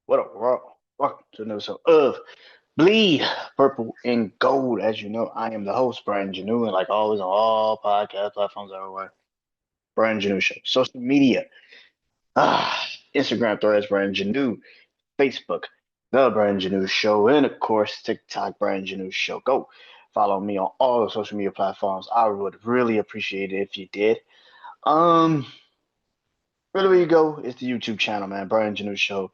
What up, world? Welcome to another episode of Bleed Purple and Gold. As you know, I am the host, Brandon Janeau, and like always on all podcast platforms everywhere, Brandon Janeau Show. Social media, Instagram threads, Brandon Janeau, Facebook, The Brandon Janeau Show, and of course, TikTok, Brandon Janeau Show. Go follow me on all the social media platforms. I would really appreciate it if you did. Um, really, where you go is the YouTube channel, man, Brandon Janeau Show.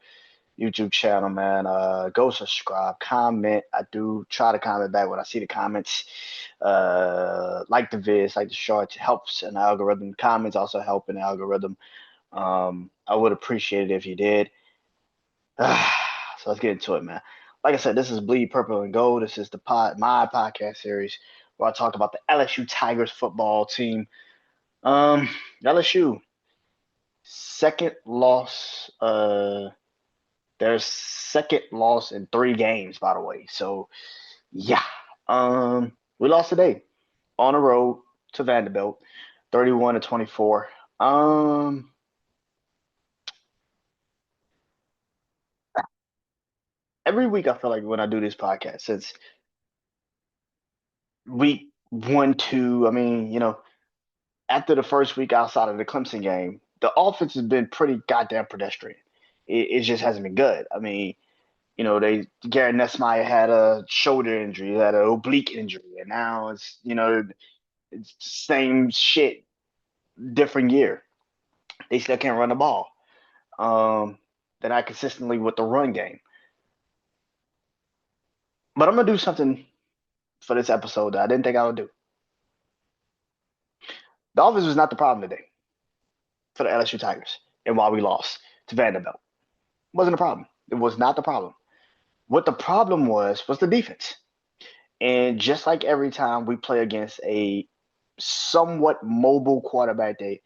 YouTube channel, man. Go subscribe, comment. I do try to comment back when I see the comments. Like the vids, like the shorts. It helps in the algorithm. Comments also help in the algorithm. I would appreciate it if you did. So let's get into it, man. Like I said, this is Bleed Purple and Gold. This is my podcast series where I talk about the LSU Tigers football team. Um, LSU second loss. Their second loss in 3 games, by the way. So yeah, we lost today on the road to Vanderbilt, 31-24. Um, every week I feel like when I do this podcast, since week 1, 2, I mean, after the first week outside of the Clemson game, the offense has been pretty goddamn pedestrian. It just hasn't been good. I mean, Garrett Nessmeyer had a shoulder injury, he had an oblique injury, and now it's the same shit, different year. They still can't run the ball. They're not consistently with the run game. But I'm gonna do something for this episode that I didn't think I would do. The offense was not the problem today for the LSU Tigers, and why we lost to Vanderbilt. It wasn't a problem. It was not the problem. What the problem was the defense. And just like every time we play against a somewhat mobile quarterback that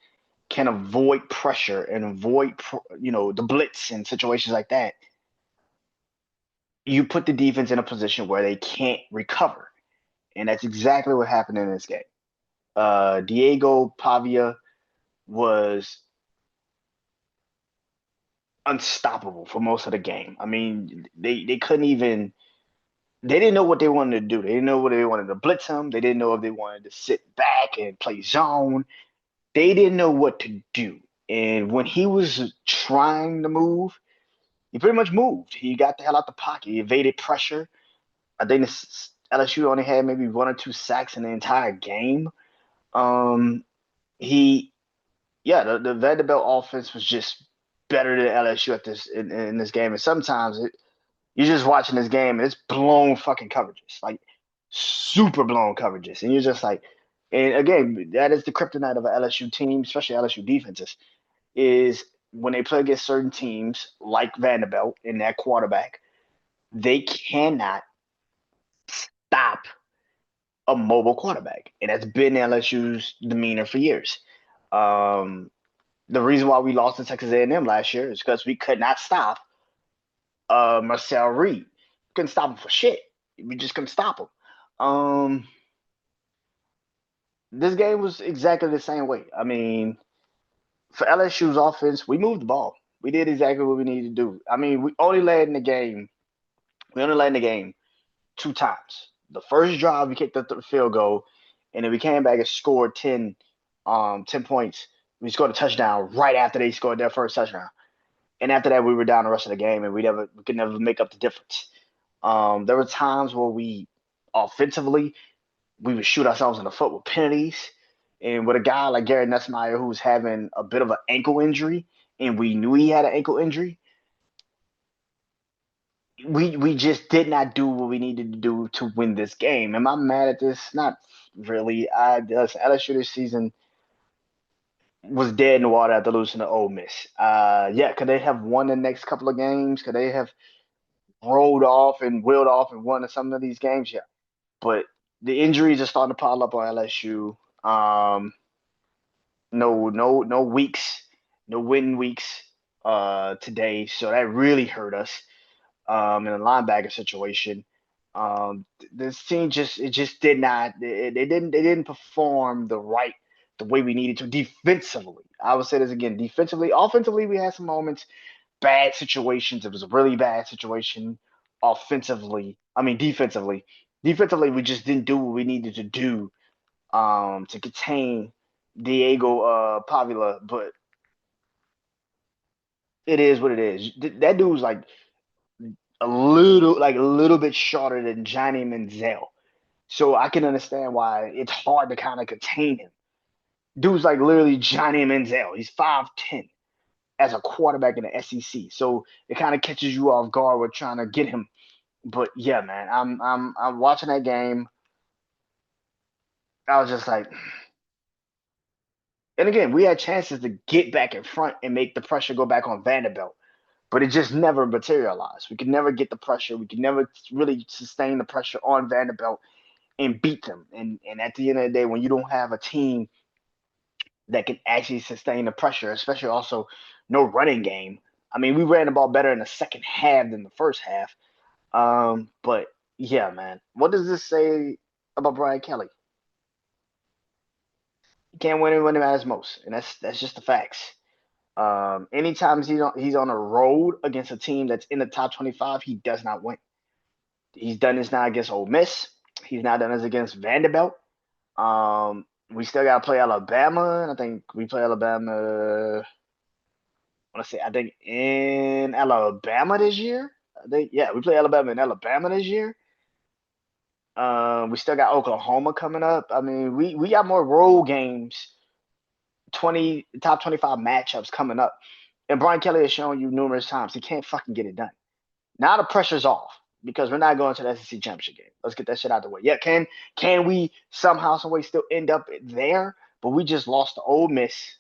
can avoid pressure and avoid the blitz and situations like that, you put the defense in a position where they can't recover. And that's exactly what happened in this game. Diego Pavia was unstoppable for most of the game. I mean, they couldn't even they didn't know what they wanted to do. They didn't know what they wanted to blitz him. They didn't know if they wanted to sit back and play zone. They didn't know what to do. And when he was trying to move, he pretty much moved. He got the hell out the pocket. He evaded pressure. I think LSU only had maybe 1 or 2 sacks in the entire game. Um, he, yeah, the Vanderbilt offense was just better than LSU at in this game. And sometimes you're just watching this game and it's blown fucking coverages, like super blown coverages, and you're just like, and again, that is the kryptonite of an LSU team, especially LSU defenses, is when they play against certain teams like Vanderbilt and that quarterback, they cannot stop a mobile quarterback, and that's been LSU's demeanor for years. Um, the reason why we lost to Texas A&M last year is because we could not stop Marcel Reed. Couldn't stop him for shit. We just couldn't stop him. Um, this game was exactly the same way. I mean, for LSU's offense, we moved the ball. We did exactly what we needed to do. I mean, we only led in the game. We only led in the game 2 times. The first drive, we kicked the field goal, and then we came back and scored 10 points. We scored a touchdown right after they scored their first touchdown. And after that, we were down the rest of the game, and we could never make up the difference. There were times where we offensively we would shoot ourselves in the foot with penalties. And with a guy like Garrett Nussmeier who's having a bit of an ankle injury, and we knew he had an ankle injury, we just did not do what we needed to do to win this game. Am I mad at this? Not really. LSU this season was dead in the water after losing to Ole Miss. Yeah, could they have won the next couple of games? Could they have rolled off and wheeled off and won some of these games? Yeah, but the injuries are starting to pile up on LSU. No weeks, no win weeks today, so that really hurt us in a linebacker situation. This team just did not they didn't perform the way we needed to defensively. I would say this again, defensively. Offensively, we had some moments. bad situations. It was a really bad situation offensively. I mean, defensively. Defensively, we just didn't do what we needed to do to contain Diego Pavila, but it is what it is. That dude's like a little bit shorter than Johnny Manziel. So I can understand why it's hard to kind of contain him. Dude's like literally Johnny Manziel. He's 5'10" as a quarterback in the SEC. So it kind of catches you off guard with trying to get him. But yeah, man, I'm watching that game. I was just like, and again, we had chances to get back in front and make the pressure go back on Vanderbilt, but it just never materialized. We could never get the pressure. We could never really sustain the pressure on Vanderbilt and beat them. And at the end of the day, when you don't have a team that can actually sustain the pressure, especially also no running game. I mean, we ran the ball better in the second half than the first half. But yeah, man, what does this say about Brian Kelly? He can't win it when it matters most, and that's just the facts. Anytime he's on a road against a team that's in the top 25, he does not win. He's done this now against Ole Miss. He's now done this against Vanderbilt. We still got to play Alabama, and I think we play Alabama. I think in Alabama this year. We play Alabama in Alabama this year. We still got Oklahoma coming up. I mean, we got more road games, top 25 matchups coming up. And Brian Kelly has shown you numerous times he can't fucking get it done. Now the pressure's off because we're not going to the SEC championship game. Let's get that shit out of the way. Yeah, can we somehow, some way still end up there? But we just lost to Ole Miss,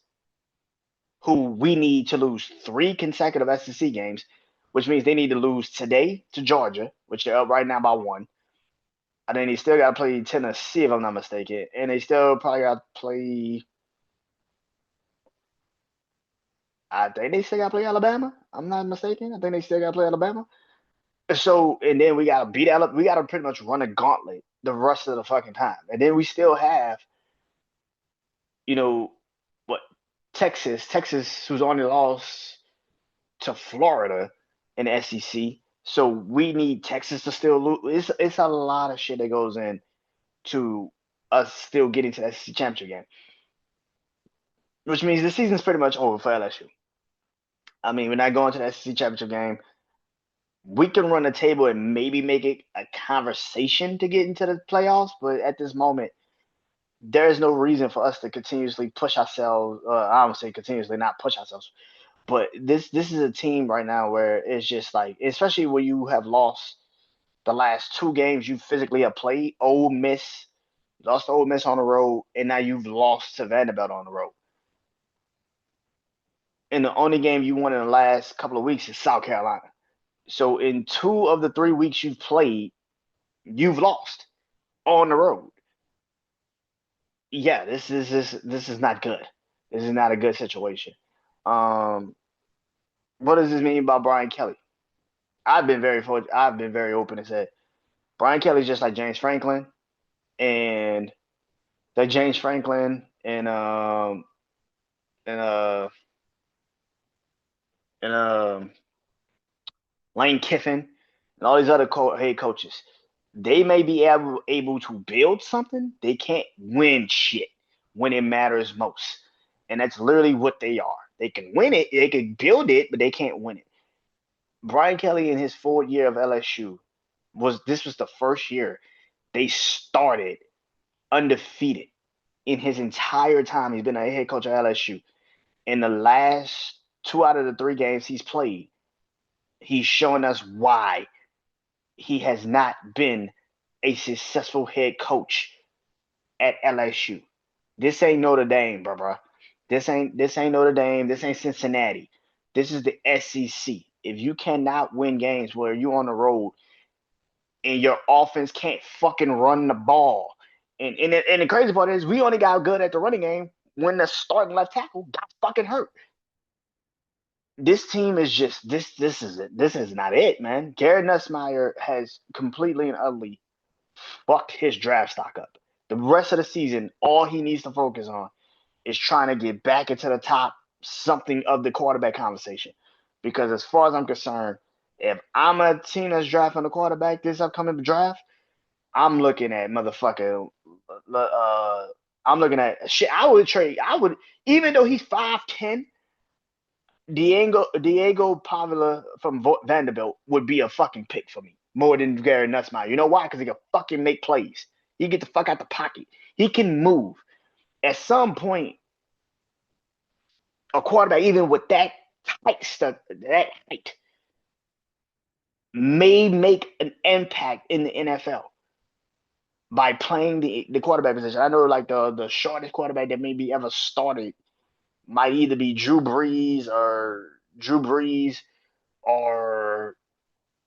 who we need to lose 3 consecutive SEC games, which means they need to lose today to Georgia, which they're up right now by 1. And then they still got to play Tennessee, if I'm not mistaken. And they still probably got to play. I think they still got to play Alabama. I'm not mistaken. I think they still got to play Alabama. So, and then we got to beat Alabama. We got to pretty much run a gauntlet the rest of the fucking time. And then we still have, you know, what, Texas, who's only lost to Florida in the SEC. So we need Texas to still lose. It's a lot of shit that goes in to us still getting to that SEC championship game, which means the season's pretty much over for LSU. I mean, we're not going to the SEC championship game. We can run the table and maybe make it a conversation to get into the playoffs, but at this moment, there is no reason for us to continuously push ourselves. I don't say continuously, not push ourselves, but this is a team right now where it's just like, especially when you have lost the last 2 games you physically have played. Ole Miss, lost to Ole Miss on the road, and now you've lost to Vanderbilt on the road. And the only game you won in the last couple of weeks is South Carolina. So in 2 of the 3 weeks you've played, you've lost on the road. Yeah, this is not good. This is not a good situation. Um, what does this mean about Brian Kelly? I've been very open and said Brian Kelly's just like James Franklin, and that James Franklin and and Lane Kiffin and all these other head coaches. They may be able to build something. They can't win shit when it matters most. And that's literally what they are. They can win it, they can build it, but they can't win it. Brian Kelly in his 4th year of LSU was the first year they started undefeated in his entire time. He's been a head coach at LSU. In the last 2 out of the 3 games he's played, he's showing us why he has not been a successful head coach at LSU. This ain't Notre Dame, bro. This ain't Notre Dame. This ain't Cincinnati. This is the SEC. If you cannot win games where you're on the road and your offense can't fucking run the ball, and the crazy part is we only got good at the running game when the starting left tackle got fucking hurt. This team is just this. This is it. This is not it, man. Garrett Nussmeier has completely and utterly fucked his draft stock up. The rest of the season, all he needs to focus on is trying to get back into the top something of the quarterback conversation. Because as far as I'm concerned, if I'm a team that's drafting a quarterback this upcoming draft, I'm looking at motherfucker. Uh, I'm looking at shit. I would trade. I would, even though he's 5'10", Diego Pavila from Vanderbilt would be a fucking pick for me more than Gary Nussmeier. You know why? Because he can fucking make plays. He get the fuck out the pocket. He can move. At some point, a quarterback, even with that tight stuff, that height, may make an impact in the NFL by playing the quarterback position. I know like the shortest quarterback that maybe ever started might either be Drew Brees or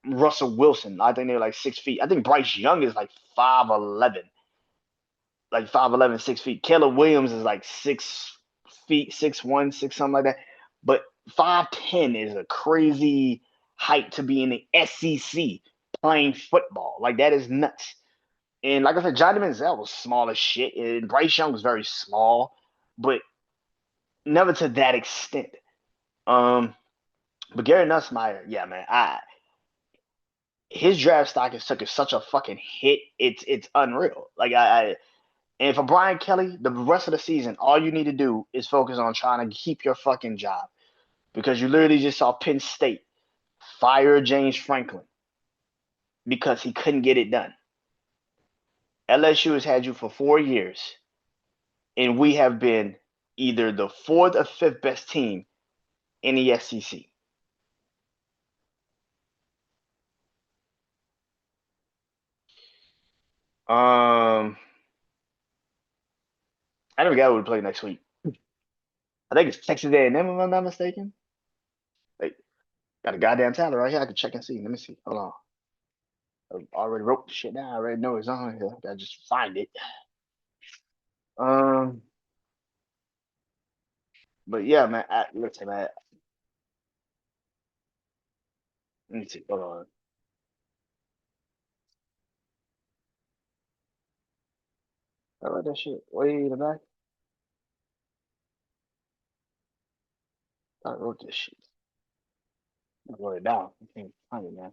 Russell Wilson. I think they're like 6 feet. I think Bryce Young is like 5'11", like 5'11", 6 feet. Caleb Williams is like 6 feet, 6'1", six something like that. But 5'10" is a crazy height to be in the SEC playing football. Like that is nuts. And like I said, Johnny Manziel was small as shit, and Bryce Young was very small, but never to that extent. Um, but Gary Nussmeier, yeah, man, his draft stock is took such a fucking hit. It's unreal. And for Brian Kelly, the rest of the season, all you need to do is focus on trying to keep your fucking job because you literally just saw Penn State fire James Franklin because he couldn't get it done. LSU has had you for 4 years, and we have been either the fourth or fifth best team in the SEC. I never got who to play next week. I think it's Texas A&M, if I'm not mistaken. Like, got a goddamn talent right here. I can check and see. Let me see. Hold on. I already wrote the shit down. I already know it's on here. Gotta just find it. Um, but yeah, man. Listen, man. Let me see. Hold on. I wrote that shit way in the back. I wrote this shit. I wrote it down. I can't find it, man.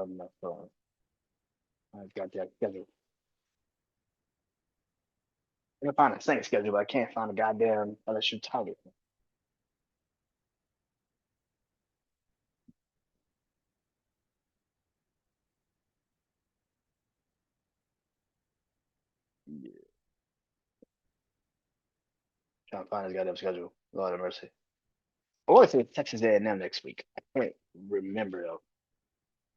My phone. I got that schedule. I can find a Saint schedule, but I can't find a goddamn LSU target. Yeah, trying to find his goddamn schedule. Lord have mercy. I want to say Texas A&M next week. I can't remember though.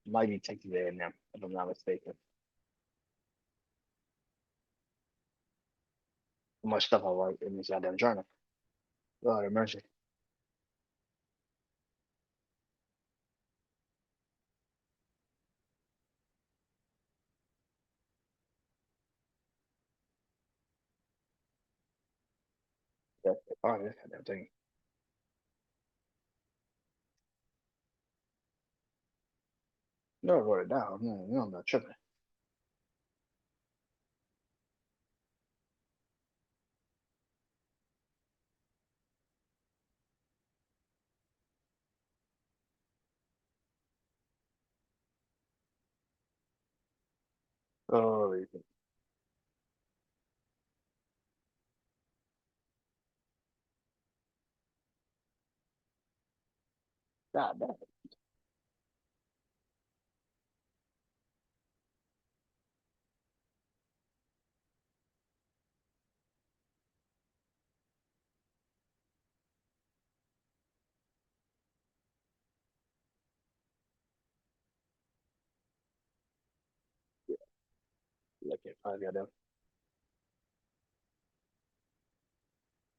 Might be Texas A&M if I'm not mistaken. How much stuff I write in this goddamn journal. Lord have mercy. Yeah. All right, this goddamn thing. No, I wrote it down. No, no, I'm not tripping. Oh, God damn. Yeah, I can't find the goddamn.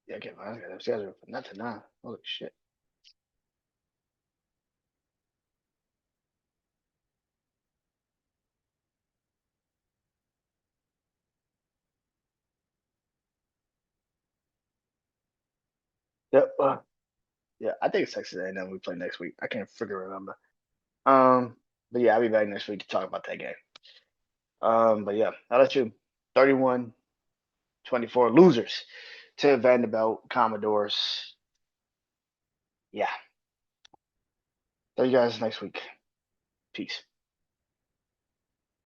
Yeah, I can't find the goddamn schedule for nothing now. Holy shit. Yep. Yeah, I think it's Texas A&M we play next week. I can't figure remember. Um, But yeah, I'll be back next week to talk about that game. But yeah, I'll let you 31-24 losers to Vanderbilt Commodores. Yeah. See you guys next week. Peace.